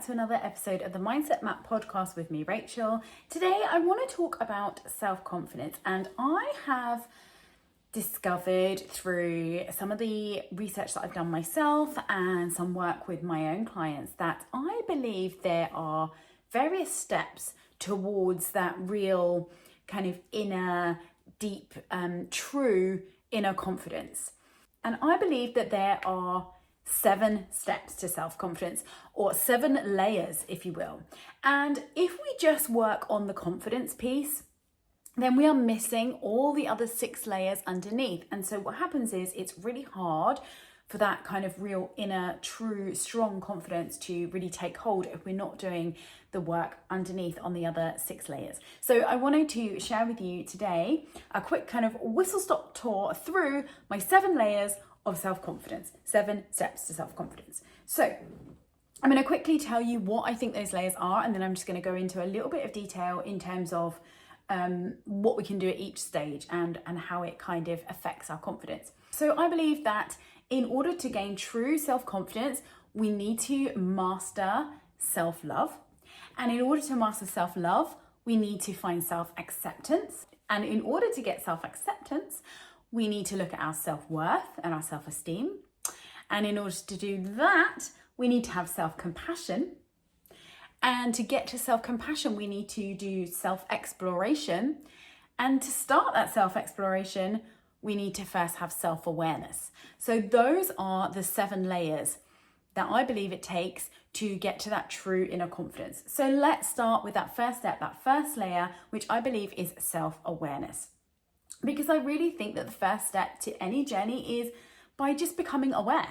back to another episode of the Mindset Map podcast with me, Rachel. Today I want to talk about self-confidence, and I have discovered through some of the research that I've done myself and some work with my own clients that I believe there are various steps towards that real kind of inner, deep, true inner confidence. And I believe that there are 7 steps to self-confidence, or 7 layers, if you will. And if we just work on the confidence piece, then we are missing all the other 6 layers underneath. And so what happens is it's really hard for that kind of real inner, true, strong confidence to really take hold if we're not doing the work underneath on the other 6 layers. So I wanted to share with you today a quick kind of whistle-stop tour through my 7 layers of self-confidence, 7 steps to self-confidence. So I'm going to quickly tell you what I think those layers are, and then I'm just going to go into a little bit of detail in terms of what we can do at each stage and how it kind of affects our confidence. So I believe that in order to gain true self-confidence, we need to master self-love. And in order to master self-love, we need to find self-acceptance. And in order to get self-acceptance, we need to look at our self-worth and our self-esteem. And in order to do that, we need to have self-compassion. And to get to self-compassion, we need to do self-exploration. And to start that self-exploration, we need to first have self-awareness. So those are the 7 layers that I believe it takes to get to that true inner confidence. So let's start with that first step, that first layer, which I believe is self-awareness. Because I really think that the first step to any journey is by just becoming aware,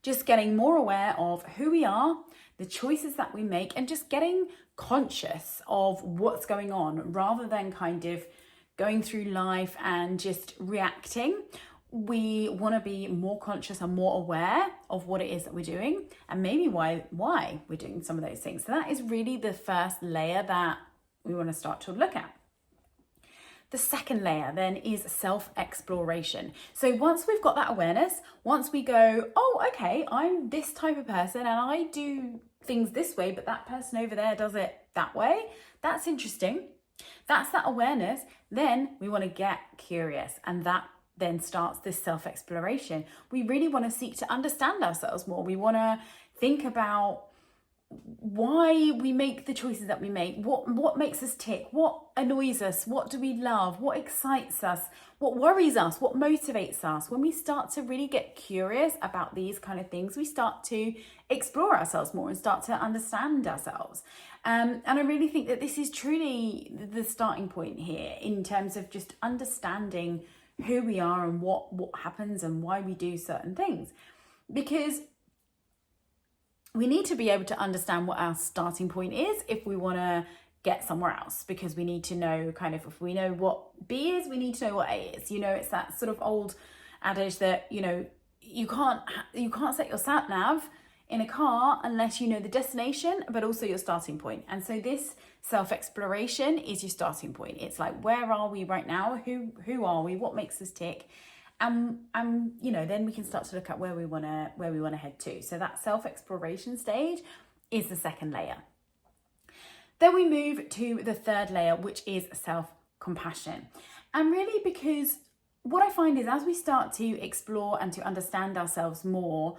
just getting more aware of who we are, the choices that we make, and just getting conscious of what's going on rather than kind of going through life and just reacting. We want to be more conscious and more aware of what it is that we're doing and maybe why we're doing some of those things. So that is really the first layer that we want to start to look at. The second layer then is self-exploration. So once we've got that awareness, once we go, oh, okay, I'm this type of person and I do things this way, but that person over there does it that way. That's interesting. That's that awareness. Then we want to get curious, and that then starts this self-exploration. We really want to seek to understand ourselves more. We want to think about why we make the choices that we make, what makes us tick, what annoys us, what do we love, what excites us, what worries us, what motivates us. When we start to really get curious about these kind of things, we start to explore ourselves more and start to understand ourselves. And I really think that this is truly the starting point here in terms of just understanding who we are and what happens and why we do certain things. Because we need to be able to understand what our starting point is if we want to get somewhere else, because we need to know kind of, if we know what B is, we need to know what A is. You know, it's that sort of old adage that, you know, you can't set your sat nav in a car unless you know the destination, but also your starting point. And so this self-exploration is your starting point. It's like, where are we right now? Who are we? What makes us tick? And you know, then we can start to look at where we want to head to. So that self-exploration stage is the second layer. Then we move to the third layer, which is self-compassion. And really, because what I find is as we start to explore and to understand ourselves more,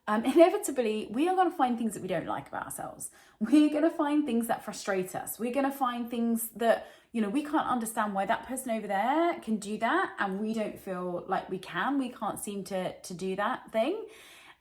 inevitably we are going to find things that we don't like about ourselves. We're going to find things that frustrate us. We're going to find things that, you know, we can't understand why that person over there can do that and we don't feel like we can't seem to do that thing.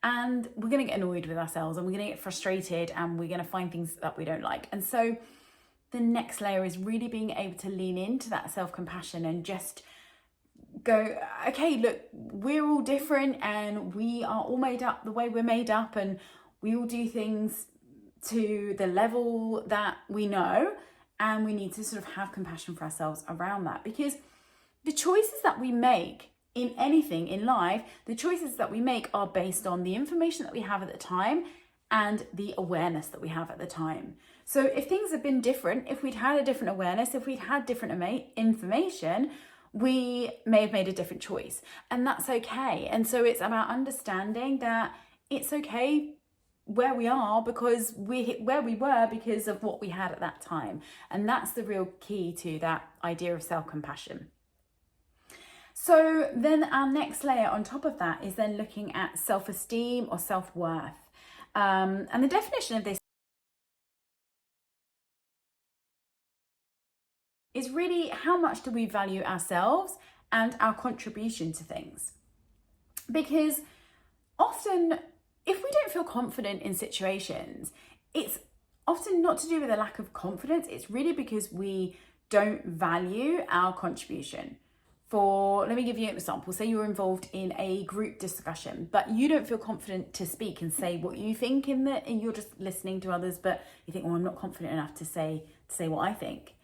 And we're going to get annoyed with ourselves and we're going to get frustrated and we're going to find things that we don't like. And so the next layer is really being able to lean into that self-compassion and just go, okay, look, we're all different and we are all made up the way we're made up, and we all do things to the level that we know, and we need to sort of have compassion for ourselves around that. Because the choices that we make in anything in life, the choices that we make are based on the information that we have at the time and the awareness that we have at the time. So if things have been different, if we'd had a different awareness, if we'd had different information, we may have made a different choice, and that's okay. And so it's about understanding that it's okay where we are because we're where we were because of what we had at that time. And that's the real key to that idea of self-compassion. So then our next layer on top of that is then looking at self-esteem or self-worth. And the definition of this is really how much do we value ourselves and our contribution to things. Because often, if we don't feel confident in situations, it's often not to do with a lack of confidence. It's really because we don't value our contribution. Let me give you an example. Say you're involved in a group discussion, but you don't feel confident to speak and say what you think and you're just listening to others, but you think, well, I'm not confident enough to say what I think.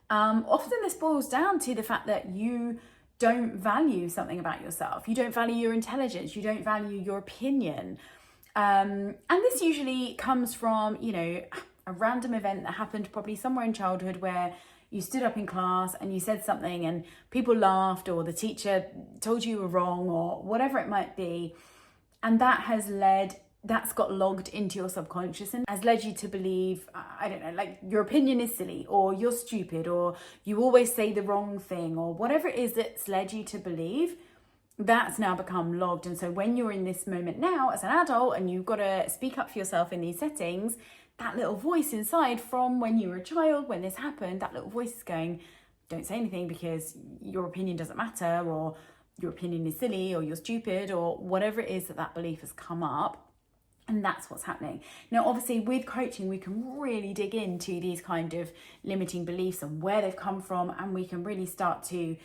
Often this boils down to the fact that you don't value something about yourself. You don't value your intelligence. You don't value your opinion. And this usually comes from, a random event that happened probably somewhere in childhood where you stood up in class and you said something and people laughed, or the teacher told you were wrong, or whatever it might be. And that's got logged into your subconscious and has led you to believe, I don't know, like your opinion is silly, or you're stupid, or you always say the wrong thing, or whatever it is that's led you to believe. That's now become logged. And so when you're in this moment now as an adult and you've got to speak up for yourself in these settings, that little voice inside from when you were a child, when this happened, that little voice is going, don't say anything because your opinion doesn't matter, or your opinion is silly, or you're stupid, or whatever it is that belief has come up. And that's what's happening. Now, obviously, with coaching, we can really dig into these kind of limiting beliefs and where they've come from, and we can really start to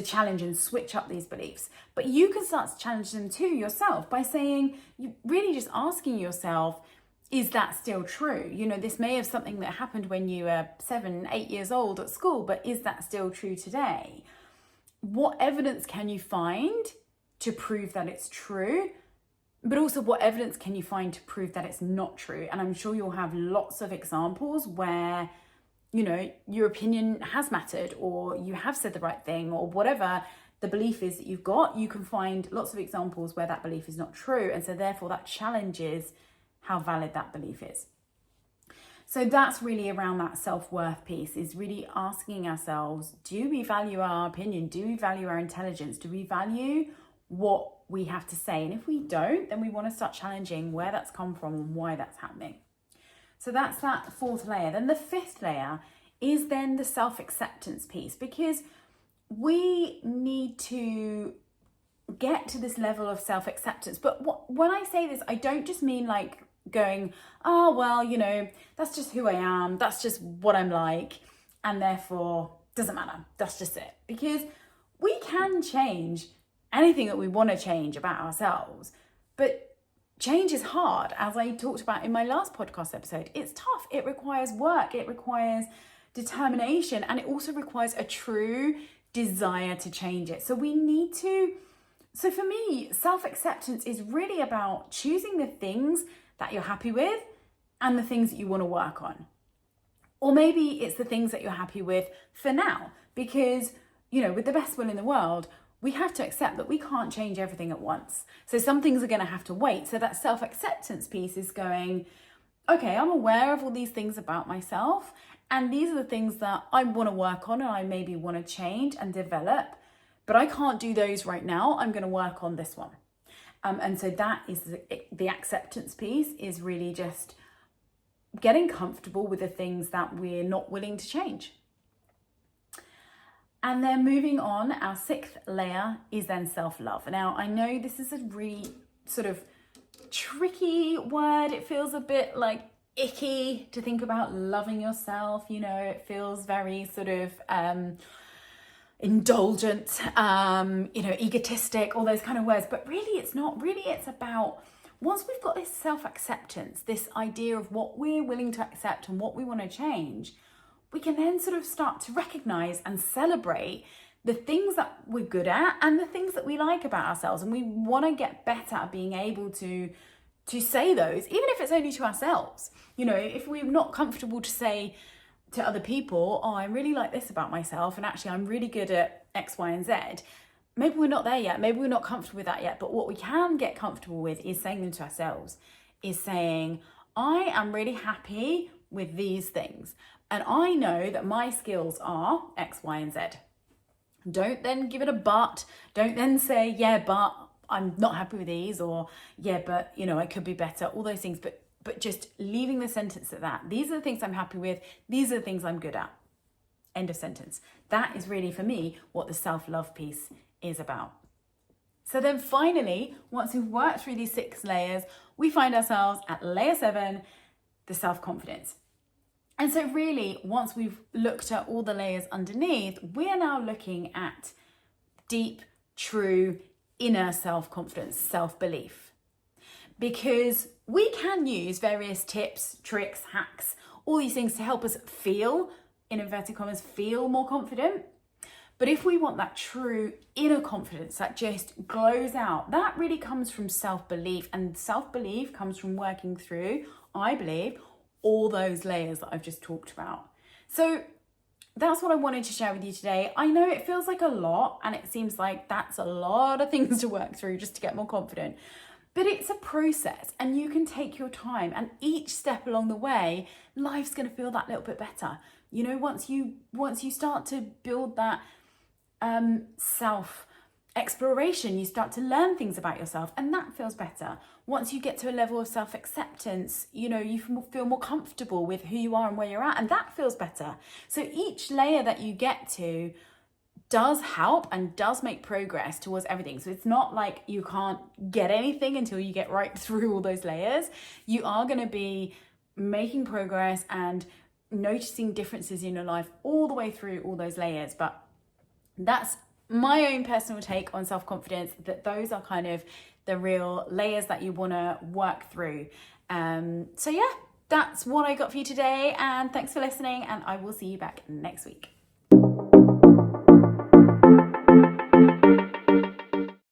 challenge and switch up these beliefs. But you can start to challenge them too yourself by saying, you really just asking yourself, is that still true? This may have something that happened when you were 7, 8 years old at school, but is that still true today? What evidence can you find to prove that it's true? But also, what evidence can you find to prove that it's not true? And I'm sure you'll have lots of examples where, your opinion has mattered, or you have said the right thing, or whatever the belief is that you've got. You can find lots of examples where that belief is not true. And so therefore that challenges how valid that belief is. So that's really around that self-worth piece, is really asking ourselves, do we value our opinion? Do we value our intelligence? Do we value what we have to say? And if we don't, then we want to start challenging where that's come from and why that's happening. So that's that fourth layer. Then the fifth layer is then the self-acceptance piece, because we need to get to this level of self-acceptance. But when I say this, I don't just mean like going, oh, well, that's just who I am. That's just what I'm like. And therefore, doesn't matter. That's just it. Because we can change anything that we want to change about ourselves. But change is hard, as I talked about in my last podcast episode. It's tough. It requires work. It requires determination. And it also requires a true desire to change it. So for me, self-acceptance is really about choosing the things that you're happy with and the things that you want to work on. Or maybe it's the things that you're happy with for now, because, with the best will in the world, we have to accept that we can't change everything at once. So some things are going to have to wait. So that self-acceptance piece is going, okay, I'm aware of all these things about myself, and these are the things that I want to work on and I maybe want to change and develop, but I can't do those right now. I'm going to work on this one. And so that is the acceptance piece, is really just getting comfortable with the things that we're not willing to change. And then moving on, our sixth layer is then self-love. Now, I know this is a really sort of tricky word. It feels a bit like icky to think about loving yourself. It feels very sort of indulgent, egotistic, all those kind of words. But really, it's not. Really, it's about, once we've got this self-acceptance, this idea of what we're willing to accept and what we want to change, we can then sort of start to recognize and celebrate the things that we're good at and the things that we like about ourselves. And we want to get better at being able to say those, even if it's only to ourselves. If we're not comfortable to say to other people, oh, I really like this about myself, and actually I'm really good at X, Y, and Z. Maybe we're not there yet. Maybe we're not comfortable with that yet. But what we can get comfortable with is saying them to ourselves. is saying, I am really happy with these things. And I know that my skills are X, Y, and Z. Don't then give it a but. Don't then say, yeah, but I'm not happy with these, or yeah, but I could be better, all those things. But just leaving the sentence at that. These are the things I'm happy with. These are the things I'm good at. End of sentence. That is really, for me, what the self-love piece is about. So then finally, once we've worked through these 6 layers, we find ourselves at layer 7, the self-confidence. And so really, once we've looked at all the layers underneath, we are now looking at deep, true, inner self-confidence, self-belief. Because we can use various tips, tricks, hacks, all these things to help us feel, in inverted commas, feel more confident. But if we want that true inner confidence that just glows out, that really comes from self-belief. And self-belief comes from working through, I believe, all those layers that I've just talked about. So that's what I wanted to share with you today. I know it feels like a lot, and it seems like that's a lot of things to work through just to get more confident. But it's a process, and you can take your time, and each step along the way, life's going to feel that little bit better. Once you start to build that self exploration, you start to learn things about yourself, and that feels better. Once you get to a level of self-acceptance, you feel more comfortable with who you are and where you're at, and that feels better. So each layer that you get to does help and does make progress towards everything. So it's not like you can't get anything until you get right through all those layers. You are going to be making progress and noticing differences in your life all the way through all those layers. But that's my own personal take on self-confidence, that those are kind of the real layers that you want to work through. So yeah, that's what I got for you today, and thanks for listening, and I will see you back next week.